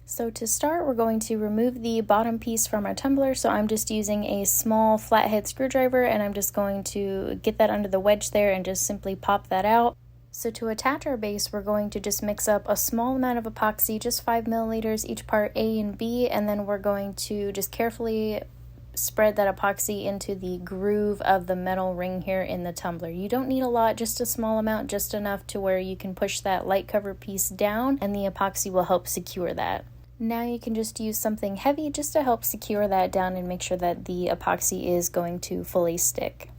So to start, we're going to remove the bottom piece from our tumbler. So I'm just using a small flathead screwdriver and I'm just going to get that under the wedge there and just simply pop that out. So to attach our base, we're going to just mix up a small amount of epoxy, just 5 milliliters each part A and B, and then we're going to just carefully spread that epoxy into the groove of the metal ring here in the tumbler. You don't need a lot, just a small amount, just enough to where you can push that light cover piece down and the epoxy will help secure that. Now you can just use something heavy just to help secure that down and make sure that the epoxy is going to fully stick.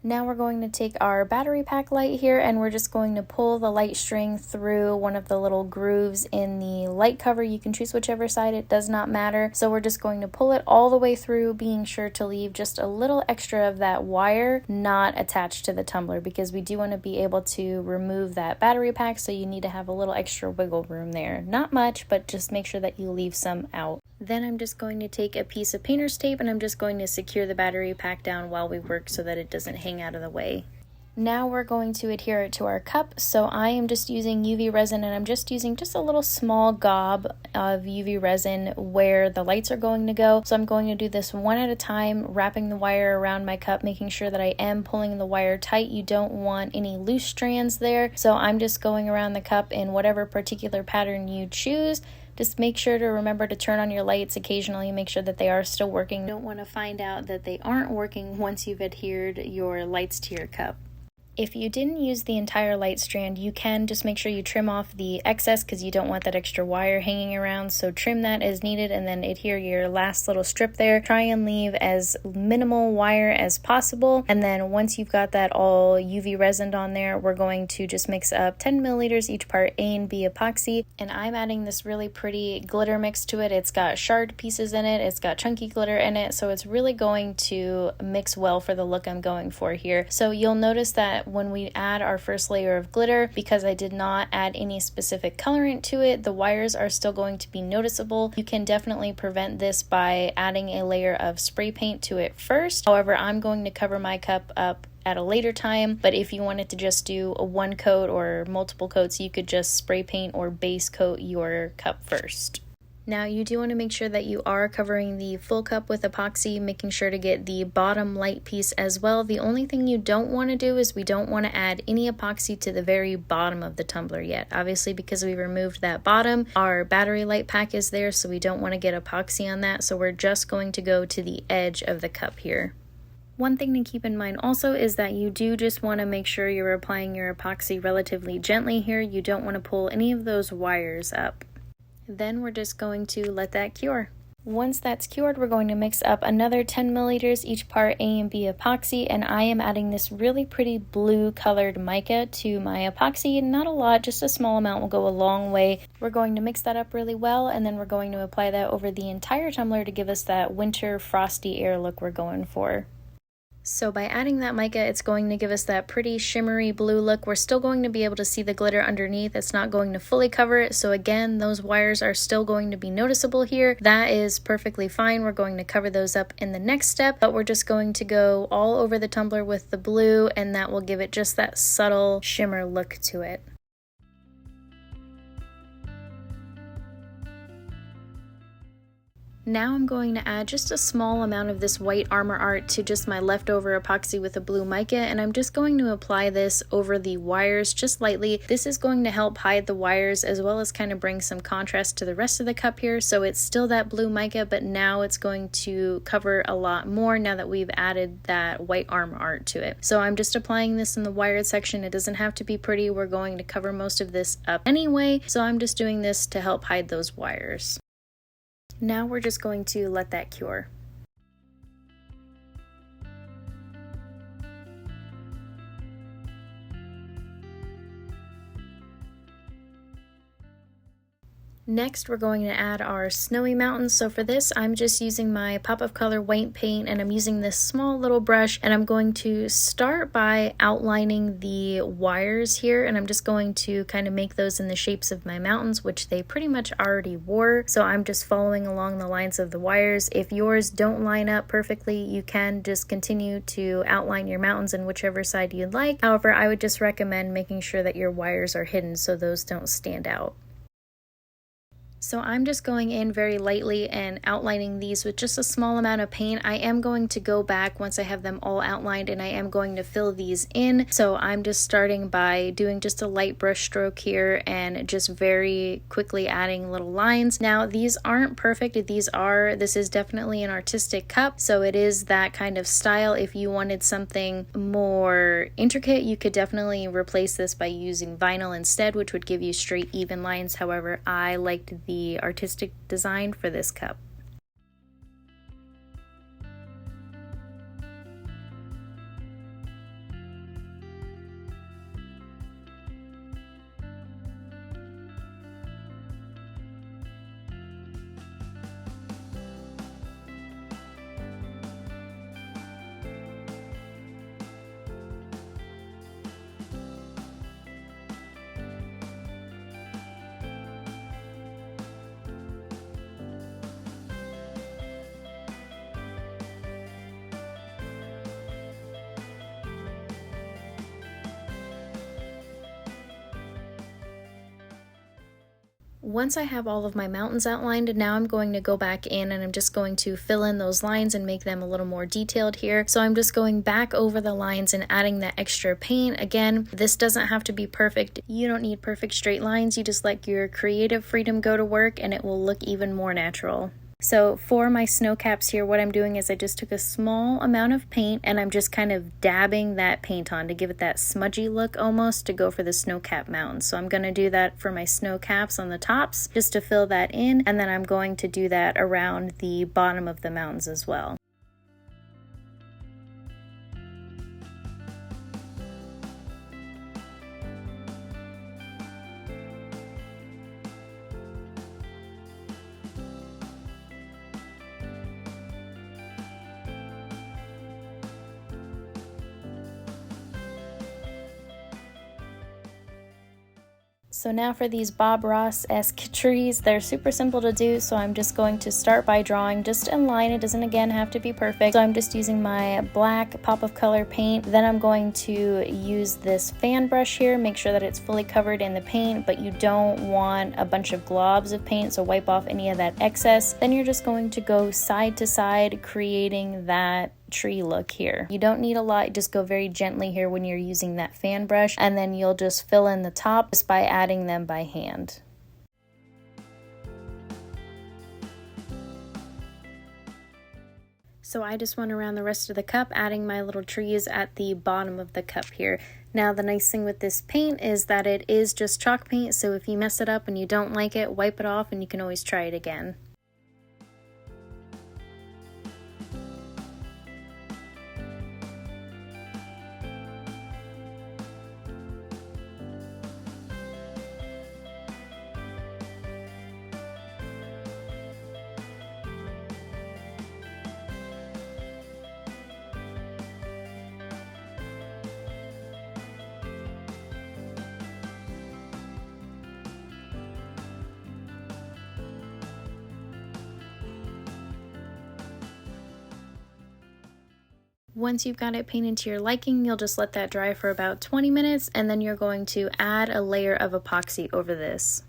Now we're going to take our battery pack light here and we're just going to pull the light string through one of the little grooves in the light cover. You can choose whichever side, it does not matter. So we're just going to pull it all the way through, being sure to leave just a little extra of that wire not attached to the tumbler, because we do want to be able to remove that battery pack, so you need to have a little extra wiggle room there. Not much, but just make sure that you leave some out. Then I'm just going to take a piece of painter's tape and I'm just going to secure the battery pack down while we work so that it doesn't hang out of the way. Now we're going to adhere it to our cup. So I am just using UV resin and I'm just using just a little small gob of UV resin where the lights are going to go. So I'm going to do this one at a time, wrapping the wire around my cup, making sure that I am pulling the wire tight. You don't want any loose strands there. So I'm just going around the cup in whatever particular pattern you choose. Just make sure to remember to turn on your lights occasionally, make sure that they are still working. You don't want to find out that they aren't working once you've adhered your lights to your cup. If you didn't use the entire light strand, you can just make sure you trim off the excess because you don't want that extra wire hanging around. So trim that as needed and then adhere your last little strip there. Try and leave as minimal wire as possible. And then once you've got that all UV resined on there, we're going to just mix up 10 milliliters each part A and B epoxy. And I'm adding this really pretty glitter mix to it. It's got shard pieces in it. It's got chunky glitter in it. So it's really going to mix well for the look I'm going for here. So you'll notice that when we add our first layer of glitter, because I did not add any specific colorant to it, the wires are still going to be noticeable. You can definitely prevent this by adding a layer of spray paint to it first. However, I'm going to cover my cup up at a later time, but if you wanted to just do a one coat or multiple coats, you could just spray paint or base coat your cup first. Now you do want to make sure that you are covering the full cup with epoxy, making sure to get the bottom light piece as well. The only thing you don't want to do is we don't want to add any epoxy to the very bottom of the tumbler yet. Obviously, because we removed that bottom, our battery light pack is there, so we don't want to get epoxy on that. So we're just going to go to the edge of the cup here. One thing to keep in mind also is that you do just want to make sure you're applying your epoxy relatively gently here. You don't want to pull any of those wires up. Then we're just going to let that cure. Once that's cured, we're going to mix up another 10 milliliters each part A and B epoxy, and I am adding this really pretty blue colored mica to my epoxy. Not a lot, just a small amount will go a long way. We're going to mix that up really well, and then we're going to apply that over the entire tumbler to give us that winter frosty air look we're going for. So by adding that mica, it's going to give us that pretty shimmery blue look. We're still going to be able to see the glitter underneath. It's not going to fully cover it. So again, those wires are still going to be noticeable here. That is perfectly fine. We're going to cover those up in the next step, but we're just going to go all over the tumbler with the blue, and that will give it just that subtle shimmer look to it. Now I'm going to add just a small amount of this white armor art to just my leftover epoxy with a blue mica, and I'm just going to apply this over the wires just lightly. This is going to help hide the wires as well as kind of bring some contrast to the rest of the cup here. So it's still that blue mica, but now it's going to cover a lot more now that we've added that white armor art to it. So I'm just applying this in the wired section. It doesn't have to be pretty. We're going to cover most of this up anyway, so I'm just doing this to help hide those wires. Now we're just going to let that cure. Next, we're going to add our snowy mountains. So for this, I'm just using my Pop of Color white paint, and I'm using this small little brush, and I'm going to start by outlining the wires here, and I'm just going to kind of make those in the shapes of my mountains, which they pretty much already were. So I'm just following along the lines of the wires. If yours don't line up perfectly, you can just continue to outline your mountains in whichever side you'd like. However, I would just recommend making sure that your wires are hidden so those don't stand out. So I'm just going in very lightly and outlining these with just a small amount of paint. I am going to go back once I have them all outlined and I am going to fill these in. So I'm just starting by doing just a light brush stroke here and just very quickly adding little lines. Now these aren't perfect. This is definitely an artistic cup, so it is that kind of style. If you wanted something more intricate, you could definitely replace this by using vinyl instead, which would give you straight even lines. However, I liked the artistic design for this cup. Once I have all of my mountains outlined, now I'm going to go back in and I'm just going to fill in those lines and make them a little more detailed here. So I'm just going back over the lines and adding that extra paint. Again, this doesn't have to be perfect. You don't need perfect straight lines. You just let your creative freedom go to work and it will look even more natural. So for my snow caps here, what I'm doing is I just took a small amount of paint and I'm just kind of dabbing that paint on to give it that smudgy look almost to go for the snow cap mountains. So I'm going to do that for my snow caps on the tops just to fill that in, and then I'm going to do that around the bottom of the mountains as well. So now for these Bob Ross-esque trees, they're super simple to do, so I'm just going to start by drawing just in line. It doesn't again have to be perfect. So I'm just using my black pop of color paint. Then I'm going to use this fan brush here, make sure that it's fully covered in the paint, but you don't want a bunch of globs of paint, so wipe off any of that excess. Then you're just going to go side to side, creating that tree look here. You don't need a lot, just go very gently here when you're using that fan brush, and then you'll just fill in the top just by adding them by hand. So I just went around the rest of the cup adding my little trees at the bottom of the cup here. Now the nice thing with this paint is that it is just chalk paint, so if you mess it up and you don't like it, wipe it off and you can always try it again. Once you've got it painted to your liking, you'll just let that dry for about 20 minutes, and then you're going to add a layer of epoxy over this.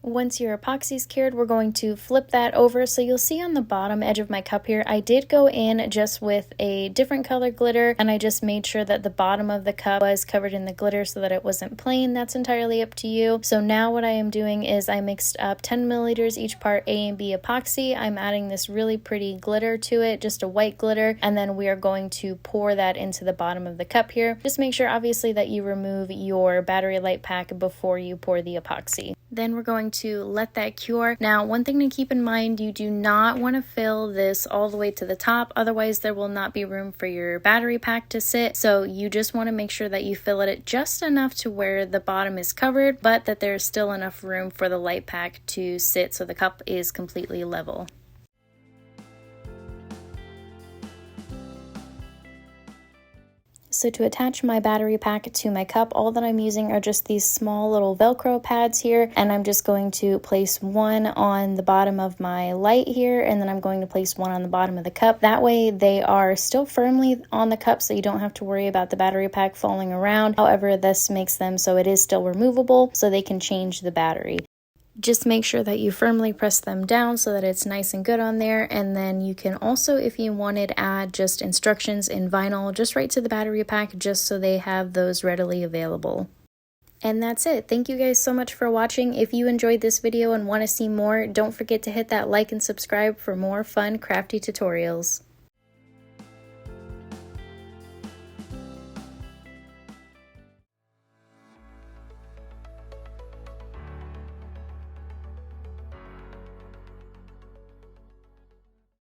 Once your epoxy's cured, we're going to flip that over. So you'll see on the bottom edge of my cup here, I did go in just with a different color glitter, and I just made sure that the bottom of the cup was covered in the glitter so that it wasn't plain. That's entirely up to you. So now what I am doing is I mixed up 10 milliliters each part A and B epoxy. I'm adding this really pretty glitter to it, just a white glitter, and then we are going to pour that into the bottom of the cup here. Just make sure obviously that you remove your battery light pack before you pour the epoxy. Then we're going to let that cure. Now, one thing to keep in mind, you do not want to fill this all the way to the top, otherwise there will not be room for your battery pack to sit. So you just want to make sure that you fill it just enough to where the bottom is covered, but that there's still enough room for the light pack to sit so the cup is completely level. So to attach my battery pack to my cup, all that I'm using are just these small little Velcro pads here, and I'm just going to place one on the bottom of my light here, and then I'm going to place one on the bottom of the cup. That way they are still firmly on the cup, so you don't have to worry about the battery pack falling around. However, this makes them so it is still removable, so they can change the battery. Just make sure that you firmly press them down so that it's nice and good on there, and then you can also, if you wanted, add just instructions in vinyl just right to the battery pack, just so they have those readily available. And that's it. Thank you guys so much for watching. If you enjoyed this video and want to see more, don't forget to hit that like and subscribe for more fun crafty tutorials.